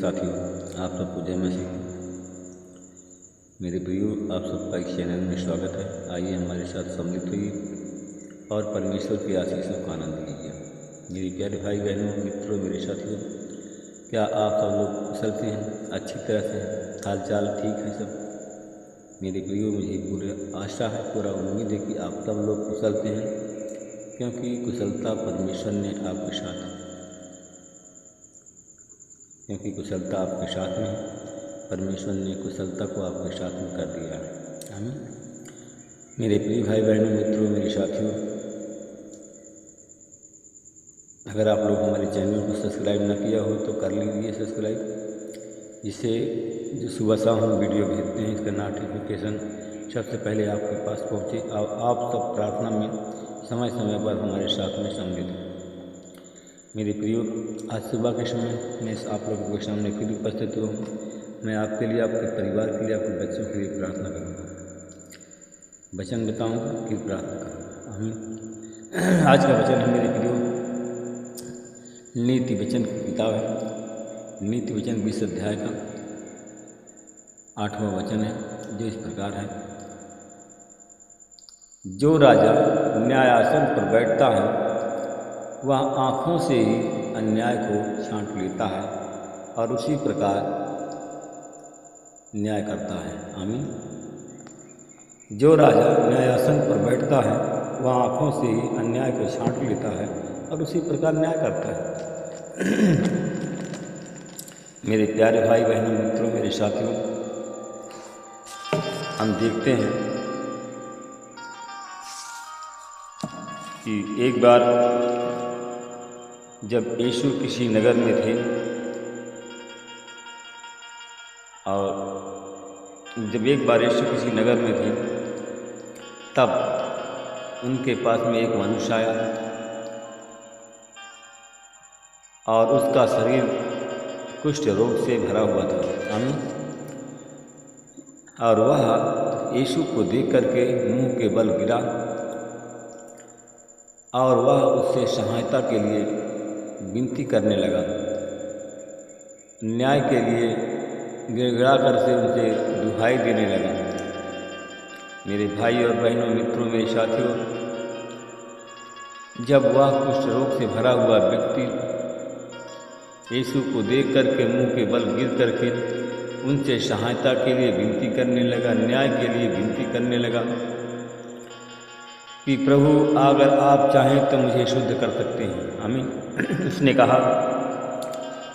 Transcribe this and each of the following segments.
साथियों, आप सबको जय मसीह। मेरे प्रियो, आप सबका इस चैनल में स्वागत है। आइए हमारे साथ सम्मिलित होइए और परमेश्वर की आशीषों का आनंद लीजिए। मेरे प्यारे भाई बहनों, मित्रों, मेरे साथियों, क्या आप सब लोग कुशल से हैं, अच्छी तरह से हैं, हाल चाल ठीक है सब? मेरे प्रियो, मुझे पूरी आशा है, पूरा उम्मीद है कि आप सब लोग कुशल से हैं, क्योंकि कुशलता परमेश्वर ने आपके साथ क्योंकि कुशलता आपके साथ में है। परमेश्वर ने कुशलता को आपके साथ में कर दिया है। आमीन। मेरे प्रिय भाई बहनों, मित्रों, मेरे साथियों, अगर आप लोग हमारे चैनल को सब्सक्राइब न किया हो तो कर लीजिए सब्सक्राइब, जिससे जो सुबह शाम हम वीडियो भेजते हैं इसका नोटिफिकेशन सबसे पहले आपके पास पहुँचे और आप सब प्रार्थना में समय समय पर हमारे साथ में सम्मिलित हैं। मेरे प्रियो, आज सुबह के समय मैं आप लोगों के सामने फिर उपस्थित हूँ। मैं आपके लिए, आपके परिवार के लिए, आपके बच्चों के लिए प्रार्थना करूँगा, वचन बताऊँगा, फिर प्रार्थना करूँगा। आमीन। आज का वचन है मेरे प्रियो, नीति वचन की किताब है। नीति वचन 20 अध्याय का 8वां वचन है, जो इस प्रकार है। जो राजा न्यायासन पर बैठता है वह आँखों से ही अन्याय को छांट लेता है और उसी प्रकार न्याय करता है। आमीन। जो राजा न्यायासन पर बैठता है वह आँखों से ही अन्याय को छांट लेता है और उसी प्रकार न्याय करता है। मेरे प्यारे भाई बहनों, मित्रों, मेरे साथियों, हम देखते हैं कि एक बार जब यीशु किसी नगर में थे और जब एक बार यीशु किसी नगर में थे तब उनके पास में एक मनुष्य आया और उसका शरीर कुष्ठ रोग से भरा हुआ था। आमीन। और वह यीशु को देख करके मुंह के बल गिरा और वह उससे सहायता के लिए विनती करने लगा। न्याय के लिए गिड़गिड़ा कर से उनसे दुहाई देने लगा। मेरे भाई और बहनों, मित्रों, मेरे साथियों, जब वह कुष्ठ रोग से भरा हुआ व्यक्ति यीशु को देख करके मुंह के बल गिर करके उनसे सहायता के लिए विनती करने लगा, न्याय के लिए विनती करने लगा कि प्रभु, अगर आप चाहें तो मुझे शुद्ध कर सकते हैं। आमीन। उसने कहा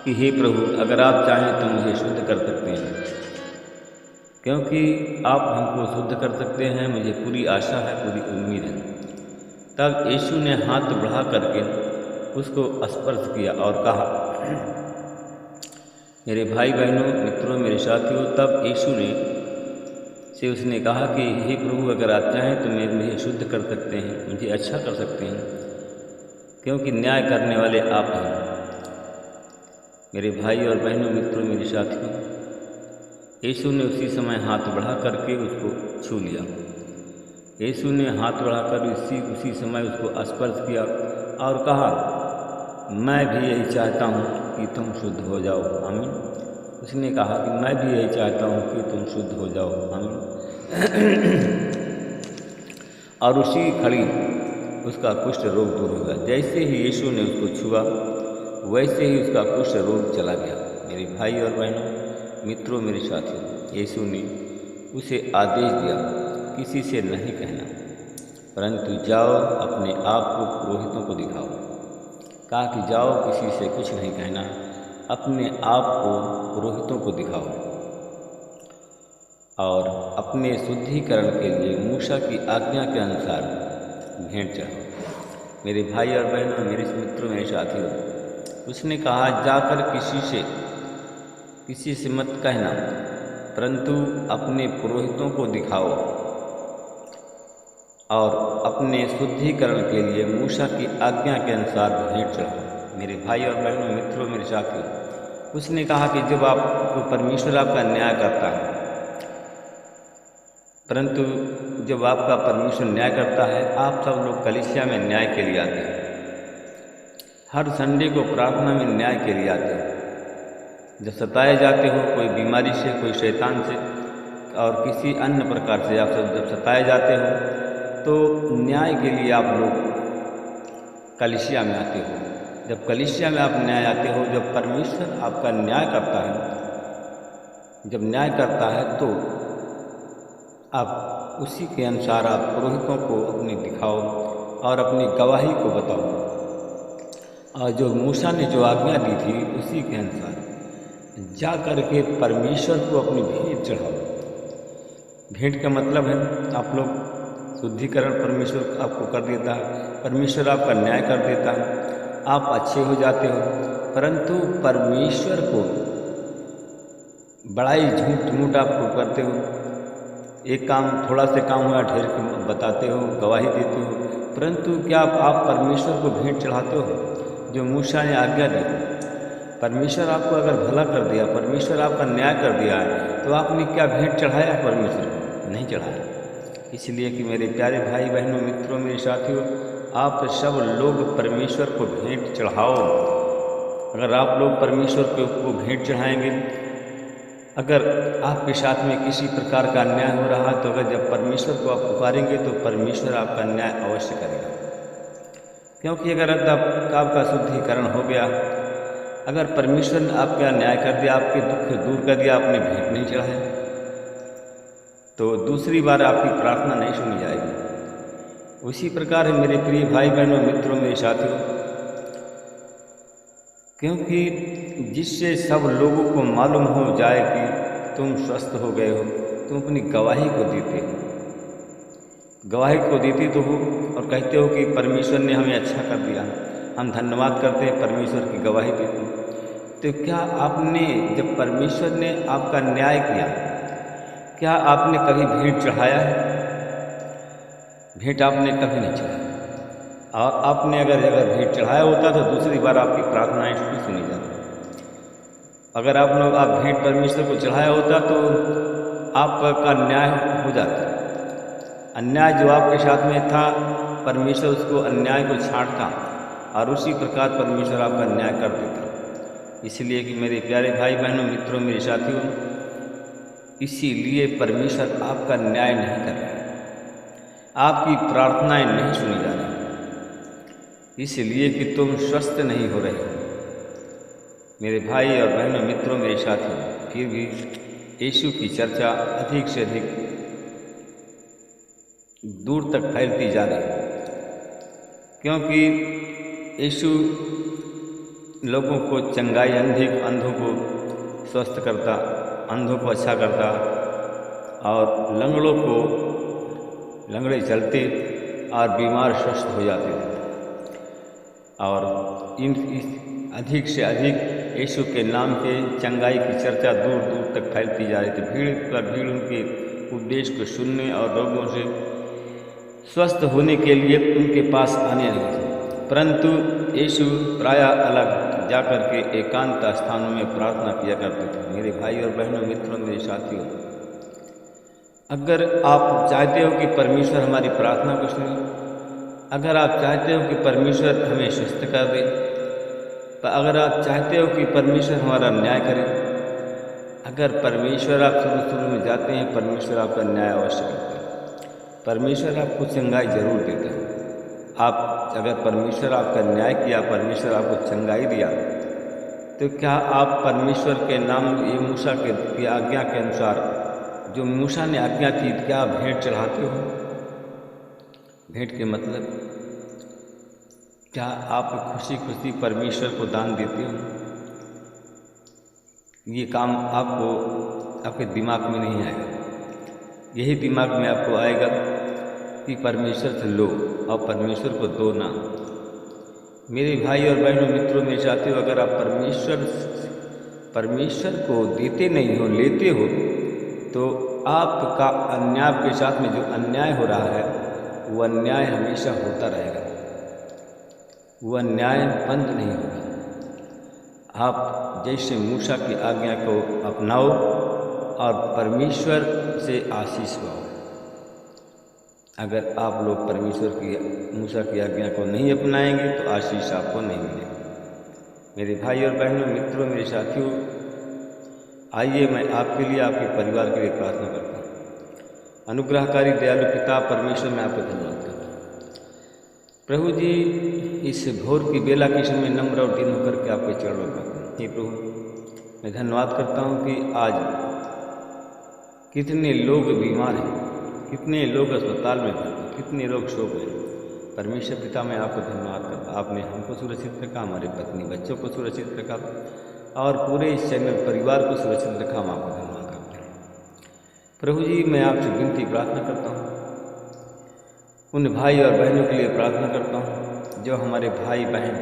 कि हे प्रभु, अगर आप चाहें तो मुझे शुद्ध कर सकते हैं, क्योंकि आप हमको शुद्ध कर सकते हैं, मुझे पूरी आशा है, पूरी उम्मीद है। तब यीशु ने हाथ बढ़ा करके उसको स्पर्श किया और कहा, मेरे भाई बहनों, मित्रों, मेरे साथियों, तब यीशु से उसने कहा कि हे प्रभु, अगर आप चाहें तो मुझे शुद्ध कर सकते हैं, मुझे अच्छा कर सकते हैं, क्योंकि न्याय करने वाले आप हैं। मेरे भाई और बहनों, मित्रों, मेरे साथियों, यीशु ने उसी समय हाथ बढ़ा करके उसको छू लिया। यीशु ने हाथ बढ़ाकर उसी समय उसको स्पर्श किया और कहा, मैं भी यही चाहता हूँ कि तुम शुद्ध हो जाओ। आमीन। उसने कहा कि मैं भी यही चाहता हूँ कि तुम शुद्ध हो जाओ। आमीन। और उसी खड़ी उसका कुष्ठ रोग दूर हो गया। जैसे ही यीशु ने उसको छुआ वैसे ही उसका कुष्ठ रोग चला गया। मेरे भाई और बहनों, मित्रों, मेरे साथियों, यीशु ने उसे आदेश दिया, किसी से नहीं कहना, परंतु जाओ अपने आप को पुरोहितों को दिखाओ। कहा कि जाओ, किसी से कुछ नहीं कहना, अपने आप को पुरोहितों को दिखाओ और अपने शुद्धिकरण के लिए मूसा की आज्ञा के अनुसार भेंट चढ़ाओ। मेरे भाई और बहनों, मेरे मित्रों, मेरे साथियों, उसने कहा, जाकर किसी से मत कहना, परंतु अपने पुरोहितों को दिखाओ और अपने शुद्धिकरण के लिए मूसा की आज्ञा के अनुसार भेंट चढ़ाओ। मेरे भाई और बहनों, मित्रों, मेरे साथियों, उसने कहा कि जब आपको परमेश्वर आपका न्याय करता है, परंतु जब आपका परमेश्वर न्याय करता है, आप सब लोग कलीसिया में न्याय के लिए आते हैं, हर संडे को प्रार्थना में न्याय के लिए आते हैं, जब सताए जाते हो कोई बीमारी से, कोई शैतान से और किसी अन्य प्रकार से आप जब सताए जाते हो, तो न्याय के लिए आप लोग कलीसिया में आते हो। जब कलीसिया में आप न्याय आते हो, जब परमेश्वर आपका न्याय करता है, जब न्याय करता है तो आप उसी के अनुसार आप पुरोहितों को अपनी दिखाओ और अपनी गवाही को बताओ, और जो मूसा ने जो आज्ञा दी थी उसी के अनुसार जा कर के परमेश्वर को अपनी भेंट चढ़ाओ। भेंट का मतलब है आप लोग शुद्धिकरण परमेश्वर आपको कर देता है, परमेश्वर आपका न्याय कर देता है, आप अच्छे हो जाते हो। परंतु परमेश्वर को बड़ाई झूठ मूठ आप करते हो, एक काम थोड़ा से काम हुआ ढेर बताते हो, गवाही देते हो, परंतु क्या आप परमेश्वर को भेंट चढ़ाते हो जो मूसा ने आज्ञा दी? परमेश्वर आपको अगर भला कर दिया, परमेश्वर आपका न्याय कर दिया है, तो आपने क्या भेंट चढ़ाया परमेश्वर को? नहीं चढ़ाया। इसलिए कि मेरे प्यारे भाई बहनों, मित्रों, मेरे साथियों, आप सब लोग परमेश्वर को भेंट चढ़ाओ। अगर आप लोग परमेश्वर को भेंट चढ़ाएंगे, अगर आपके साथ में किसी प्रकार का अन्याय हो रहा है, तो अगर जब परमेश्वर को आप पुकारेंगे तो परमेश्वर आपका न्याय अवश्य करेगा। क्योंकि अगर आपका शुद्धिकरण हो गया, अगर परमेश्वर ने आपका न्याय कर दिया, आपके दुख दूर कर दिया, आपने भेंट नहीं चढ़ाया, तो दूसरी बार आपकी प्रार्थना नहीं सुनी जाएगी। उसी प्रकार है मेरे प्रिय भाई बहनों, मित्रों, मेरे साथियों, क्योंकि जिससे सब लोगों को मालूम हो जाए कि तुम स्वस्थ हो गए हो, तुम अपनी गवाही को देते हो, गवाही को देते तो हो और कहते हो कि परमेश्वर ने हमें अच्छा कर दिया, हम धन्यवाद करते हैं, परमेश्वर की गवाही देते हैं। तो क्या आपने, जब परमेश्वर ने आपका न्याय किया, क्या आपने कभी भेंट चढ़ाया है? भेंट आपने कभी नहीं चढ़ाया। और आपने अगर भेंट चढ़ाया होता तो दूसरी बार आपकी प्रार्थनाएं भी सुनी जाती। अगर आप भेंट परमेश्वर को चढ़ाया होता तो आपका न्याय हो जाता। अन्याय जो आपके साथ में था, परमेश्वर उसको अन्याय को छांटता और उसी प्रकार परमेश्वर आपका न्याय कर देता। इसलिए कि मेरे प्यारे भाई बहनों, मित्रों, मेरे साथियों, इसीलिए परमेश्वर आपका न्याय नहीं कर रहा है, आपकी प्रार्थनाएं नहीं सुनी जा रही, इसलिए कि तुम स्वस्थ नहीं हो रहे हो। मेरे भाई और बहनों, मित्रों, मेरे साथियों, फिर भी यीशु की चर्चा अधिक से अधिक दूर तक फैलती जा रही है, क्योंकि यीशु लोगों को चंगाई, अंधों को स्वस्थ करता, अंधों को अच्छा करता और लंगड़े चलते और बीमार स्वस्थ हो जाते थे। और अधिक से अधिक यीशु के नाम के चंगाई की चर्चा दूर दूर तक फैलती जा रही थी। भीड़ पर भीड़ उनके उपदेश को सुनने और रोगों से स्वस्थ होने के लिए उनके पास आने लगे थे। परंतु यीशु प्रायः अलग जाकर के एकांत स्थानों में प्रार्थना किया करते थे। मेरे भाई और बहनों, मित्रों, मेरे साथियों, अगर आप चाहते हो कि परमेश्वर हमारी प्रार्थना को सुने, अगर आप चाहते हो कि परमेश्वर हमें स्वस्थ कर दे, अगर आप चाहते हो कि परमेश्वर हमारा न्याय करे, अगर परमेश्वर आप शुरू में जाते हैं, परमेश्वर आपका न्याय अवश्य करता है, परमेश्वर आपको चंगाई जरूर देता है। आप अगर परमेश्वर आपका न्याय किया, परमेश्वर आपको चंगाई दिया, तो क्या आप परमेश्वर के नाम, ये मूसा की आज्ञा के अनुसार, जो मूसा ने आज्ञा की, क्या आप भेंट चढ़ाते हो? भेंट के मतलब क्या आप खुशी खुशी परमेश्वर को दान देते हो? ये काम आपको आपके दिमाग में नहीं आएगा, यही दिमाग में आपको आएगा कि परमेश्वर से लो और परमेश्वर को दो ना। मेरे भाई और बहनों, मित्रों, मेरे साथियों, अगर आप परमेश्वर को देते नहीं हो, लेते हो, तो आपका अन्याय के साथ में जो अन्याय हो रहा है, वो अन्याय हमेशा होता रहेगा, वो अन्याय बंद नहीं होगा। आप जैसे मूसा की आज्ञा को अपनाओ और परमेश्वर से आशीष पाओ। अगर आप लोग मूसा की आज्ञा को नहीं अपनाएंगे तो आशीष आपको नहीं मिलेगी। मेरे भाई और बहनों, मित्रों, मेरे साथियों, आइए मैं आपके लिए, आपके परिवार के लिए प्रार्थना करता हूँ। अनुग्रहकारी दयालु पिता परमेश्वर, मैं आपको धन्यवाद करता हूँ। प्रभु जी, इस भोर की बेला के समय नम्र और दीन होकर के आपके चरणों में करता हूँ। हे प्रभु, मैं धन्यवाद करता हूँ कि आज कितने लोग बीमार हैं, कितने लोग अस्पताल में भर्ती, कितने लोग सो गए। परमेश्वर पिता, मैं आपको धन्यवाद करता हूँ। आपने हमको सुरक्षित रखा, हमारे पत्नी बच्चों को सुरक्षित रखा और पूरे इस चैनल परिवार को सुरक्षित रखा। हम आपको धन्यवाद करते हैं। प्रभु जी, मैं आपसे विनती प्रार्थना करता हूँ, उन भाई और बहनों के लिए प्रार्थना करता हूँ जो हमारे भाई बहन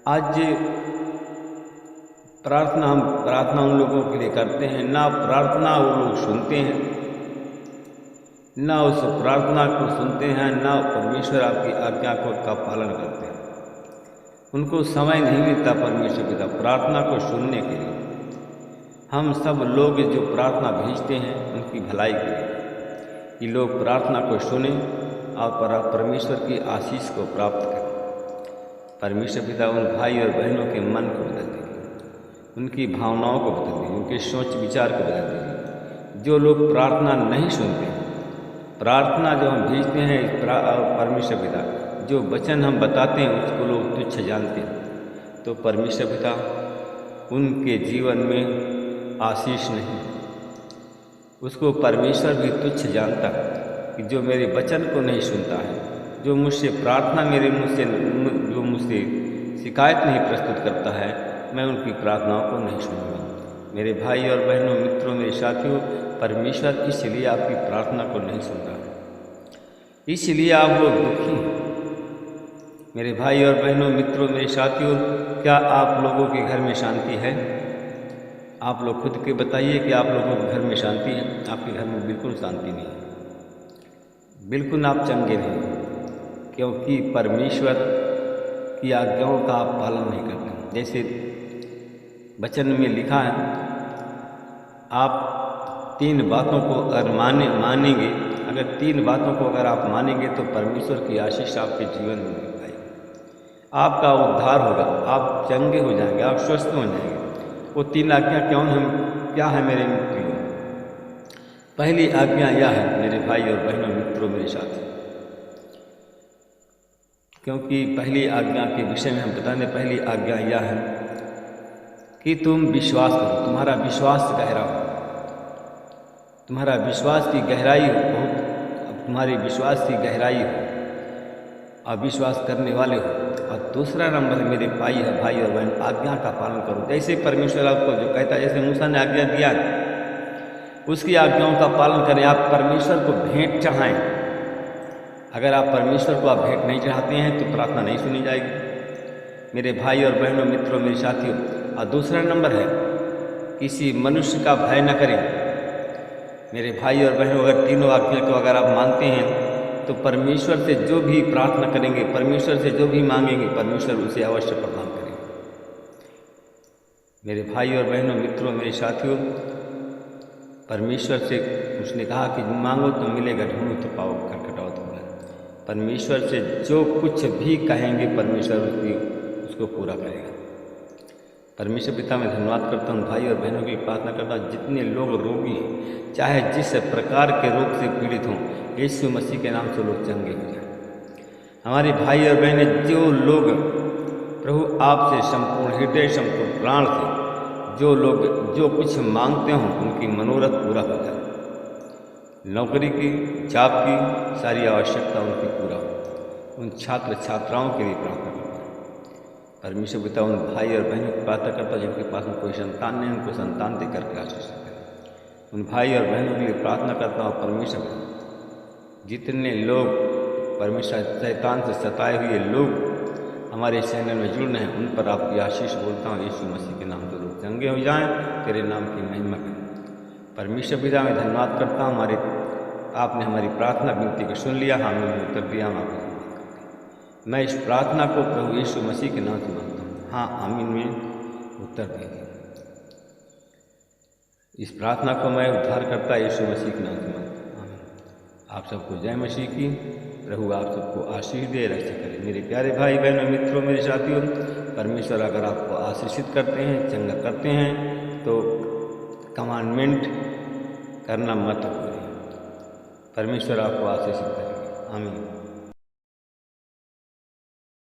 आज प्रार्थना उन लोगों के लिए करते हैं, ना प्रार्थना वो लोग सुनते हैं, ना उस प्रार्थना को सुनते हैं, ना परमेश्वर आपकी आज्ञा का पालन करते हैं। उनको समय नहीं मिलता परमेश्वर पिता प्रार्थना को सुनने के लिए। हम सब लोग जो प्रार्थना भेजते हैं उनकी भलाई के लिए कि लोग प्रार्थना को सुनें और परमेश्वर की आशीष को प्राप्त करें। परमेश्वर पिता, उन भाई और बहनों के मन को बदल दीजिए, उनकी भावनाओं को बदल दीजिए, उनके सोच विचार को बदल दीजिए। जो लोग प्रार्थना नहीं सुनते, प्रार्थना जो हम भेजते हैं परमेश्वर पिता, जो वचन हम बताते हैं उसको लोग तुच्छ जानते हैं, तो परमेश्वर पिता उनके जीवन में आशीष नहीं। उसको परमेश्वर भी तुच्छ जानता है कि जो मेरे वचन को नहीं सुनता है, जो मुझसे प्रार्थना जो मुझसे शिकायत नहीं प्रस्तुत करता है, मैं उनकी प्रार्थनाओं को नहीं सुनूंगा। मेरे भाई और बहनों, मित्रों, मेरे साथियों, परमेश्वर इसलिए आपकी प्रार्थना को नहीं सुनता, इसलिए आप लोग दुखी हैं। मेरे भाई और बहनों, मित्रों, मेरे साथियों, क्या आप लोगों के घर में शांति है? आप लोग खुद के बताइए कि आप लोगों के घर में शांति है? आपके घर में बिल्कुल शांति नहीं है, बिल्कुल आप चंगे नहीं, क्योंकि परमेश्वर की आज्ञाओं का आप पालन नहीं करते। जैसे वचन में लिखा है, आप 3 बातों को अगर मानेंगे, अगर 3 बातों को अगर आप मानेंगे तो परमेश्वर की आशीष आपके जीवन में आएगी, आपका उद्धार होगा, आप चंगे हो जाएंगे, आप स्वस्थ हो जाएंगे। वो 3 आज्ञा क्या है मेरे मित्रों? पहली आज्ञा यह है मेरे भाई और बहनों, मित्रों, मेरे साथ, क्योंकि पहली आज्ञा के विषय में हम बताने, पहली आज्ञा यह है कि तुम विश्वास करो, तुम्हारा विश्वास गहरा हो, तुम्हारा विश्वास की गहराई हो, बहुत तुम्हारे विश्वास की गहराई हो, अविश्वास करने वाले हो। और दूसरा नंबर है मेरे भाई और बहन, आज्ञा का पालन करो। जैसे परमेश्वर आपको जो कहता है, जैसे मूसा ने आज्ञा दिया, उसकी आज्ञाओं का पालन करें। आप परमेश्वर को भेंट चढ़ाएं। अगर आप परमेश्वर को आप भेंट नहीं चढ़ाते हैं तो प्रार्थना नहीं सुनी जाएगी। मेरे भाई और बहनों, मित्रों, मेरे साथियों, और दूसरा नंबर है किसी मनुष्य का भय न करें। मेरे भाई और बहनों, अगर तीनों आज्ञा को अगर आप मानते हैं तो परमेश्वर से जो भी प्रार्थना करेंगे, परमेश्वर से जो भी मांगेंगे, परमेश्वर उसे अवश्य प्रदान करेंगे। मेरे भाई और बहनों, मित्रों, मेरे साथियों, परमेश्वर से उसने कहा कि मांगो तो मिलेगा, ढूंढो तो पाओ, खटखटाओ तो मिलेगा। परमेश्वर से जो कुछ भी कहेंगे परमेश्वर उसको पूरा करेगा। परमेश्वर पिता, मैं धन्यवाद करता हूँ, भाई और बहनों की प्रार्थना करता हूँ, जितने लोग रोगी हैं, चाहे जिस प्रकार के रोग से पीड़ित हों, यीशु मसीह के नाम से लोग चंगे हो जाए। हमारे भाई और बहनें, जो लोग प्रभु आपसे संपूर्ण हृदय, संपूर्ण प्राण से जो लोग जो कुछ मांगते हों, उनकी मनोरथ पूरा हो जाए। नौकरी की, जॉब की सारी आवश्यकता उनकी पूरा हो। उन छात्र छात्राओं के लिए प्रार्थना करता हूँ। परमेश्वर पिता, उन भाई और बहनों की प्रार्थना करता हूँ जिनके पास में कोई संतान नहीं, उनको संतान देकर के आशीष करें। उन भाई और बहनों के लिए प्रार्थना करता हूँ परमेश्वर, जितने लोग परमेश्वर शैतान से सताए हुए लोग हमारे चैनल में जुड़े हैं, उन पर आपकी आशीष बोलता हूँ। यीशु मसीह के नाम से लोग चंगे हो जाएं, तेरे नाम की महिमा करें। परमेश्वर पिता, मैं धन्यवाद करता हूँ, आपने हमारी प्रार्थना विनती को सुन लिया, हमें उत्तर दिया। हम आपको धन्यवाद करते हैं। मैं इस प्रार्थना को प्रभु यीशु मसीह के नाम से मांगता हूँ। हाँ, आमीन में उत्तर दीजिए। इस प्रार्थना को मैं उद्धारकर्ता यीशु मसीह के नाम से मांगता हूँ। आमीन। आप सबको जय मसीह की। प्रभु आप सबको आशीष दे, रक्षा करे। मेरे प्यारे भाई बहनों, मित्रों, मेरे साथियों, परमेश्वर अगर आपको आशीषित करते हैं, चंगा करते हैं, तो कमांडमेंट करना मत भूलिए। परमेश्वर आपको आशीषित करेंगे। आमीन।